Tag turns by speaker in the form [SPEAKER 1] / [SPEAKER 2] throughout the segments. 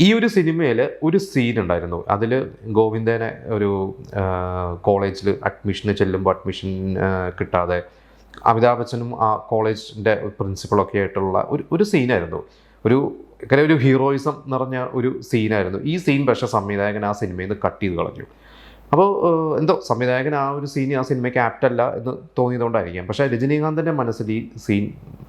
[SPEAKER 1] ഈ ഒരു സിനിമയിൽ ഒരു സീൻ ഉണ്ടായിരുന്നു. അതിൽ ഗോവിന്ദനെ ഒരു കോളേജിൽ അഡ്മിഷന് ചെല്ലുമ്പോൾ അഡ്മിഷൻ കിട്ടാതെ അമിതാഭ് ബച്ചനും ആ കോളേജിൻ്റെ പ്രിൻസിപ്പളൊക്കെ ആയിട്ടുള്ള ഒരു സീനായിരുന്നു. ഒരു ഇങ്ങനെ ഒരു ഹീറോയിസം നിറഞ്ഞ ഒരു സീനായിരുന്നു. ഈ സീൻ പക്ഷേ സംവിധായകൻ ആ സിനിമയിൽ നിന്ന് കട്ട് ചെയ്ത് കളഞ്ഞു. അപ്പോൾ എന്തോ സംവിധായകൻ ആ ഒരു സീൻ ആ സിനിമയ്ക്ക് ആപ്റ്റല്ല എന്ന് തോന്നിയതുകൊണ്ടായിരിക്കാം. പക്ഷേ രജനീകാന്തിൻ്റെ മനസ്സിൽ ഈ സീൻ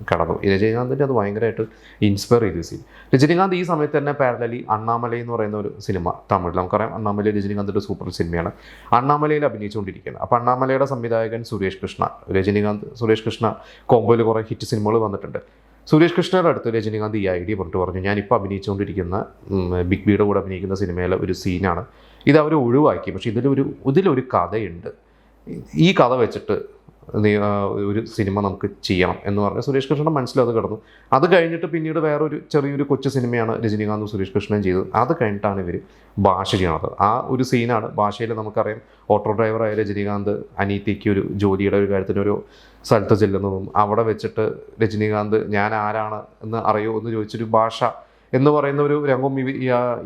[SPEAKER 1] കടന്നു. ഈ രജനീകാന്തിൻ്റെ അത് ഭയങ്കരമായിട്ട് ഇൻസ്പയർ ചെയ്തു സീൻ. രജനീകാന്ത് ഈ സമയത്ത് തന്നെ പാരലലി അണ്ണാമലൈ എന്ന് പറയുന്ന ഒരു സിനിമ തമിഴിൽ നമുക്കറിയാം. അണ്ണാമലൈ രജനീകാന്തിൻ്റെ സൂപ്പർ സിനിമയാണ്. അണ്ണാമലയിൽ അഭിനയിച്ചുകൊണ്ടിരിക്കുകയാണ്. അപ്പോൾ അണ്ണാമലയുടെ സംവിധായകൻ സുരേഷ് കൃഷ്ണ, രജനീകാന്ത് സുരേഷ് കൃഷ്ണ കോമ്പോയിൽ കുറേ ഹിറ്റ് സിനിമകൾ വന്നിട്ടുണ്ട്. സുരേഷ് കൃഷ്ണയുടെ അടുത്ത് രജനീകാന്ത് ഈ ഐഡിയ പറഞ്ഞു, ഞാനിപ്പോൾ അഭിനയിച്ചുകൊണ്ടിരിക്കുന്ന ബിഗ് ബിയുടെ കൂടെ അഭിനയിക്കുന്ന സിനിമയിലെ ഒരു സീനാണ് ഇത്. അവർ ഒഴിവാക്കി, പക്ഷേ ഇതിലൊരു കഥയുണ്ട്. ഈ കഥ വെച്ചിട്ട് ഒരു സിനിമ നമുക്ക് ചെയ്യണം എന്ന് പറഞ്ഞ് സുരേഷ് കൃഷ്ണൻ്റെ മനസ്സിലത് കിടന്നു. അത് കഴിഞ്ഞിട്ട് പിന്നീട് വേറൊരു ചെറിയൊരു കൊച്ചു സിനിമയാണ് രജനീകാന്തും സുരേഷ് കൃഷ്ണനും ചെയ്തത്. അത് കഴിഞ്ഞിട്ടാണ് ഇവർ ഭാഷ ചെയ്യണത്. ആ ഒരു സീനാണ് ഭാഷയിൽ നമുക്കറിയാം. ഓട്ടോ ഡ്രൈവറായ രജനീകാന്ത് അനീതിക്ക് ഒരു ജോലിയുടെ ഒരു കാര്യത്തിന് ഒരു സ്ഥലത്ത് ചെല്ലുന്നതും അവിടെ വെച്ചിട്ട് രജനീകാന്ത് ഞാൻ ആരാണ് എന്ന് അറിയോ എന്ന് ചോദിച്ചൊരു ഭാഷ എന്ന് പറയുന്ന ഒരു രംഗം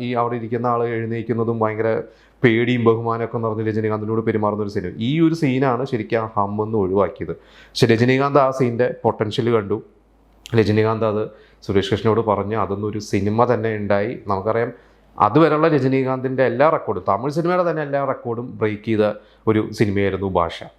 [SPEAKER 1] ഈ അവിടെ ഇരിക്കുന്ന ആൾ എഴുന്നേൽക്കുന്നതും ഭയങ്കര പേടിയും ബഹുമാനമൊക്കെ നിറഞ്ഞ് രജനീകാന്തിനോട് പെരുമാറുന്ന ഒരു സീൻ. ഈ ഒരു സീനാണ് ശരിക്കും ആ ഹമ്മെന്ന് ഒഴിവാക്കിയത്. പക്ഷെ രജനീകാന്ത് ആ സീൻ്റെ പൊട്ടൻഷ്യൽ കണ്ടു. രജനീകാന്ത് അത് സുരേഷ് കൃഷ്ണനോട് പറഞ്ഞ് അതൊന്നൊരു സിനിമ തന്നെ ഉണ്ടായി. നമുക്കറിയാം അതുവരെയുള്ള രജനീകാന്തിൻ്റെ എല്ലാ റെക്കോർഡും, തമിഴ് സിനിമയുടെ തന്നെ എല്ലാ റെക്കോർഡും ബ്രേക്ക് ചെയ്ത ഒരു സിനിമയായിരുന്നു ഭാഷ.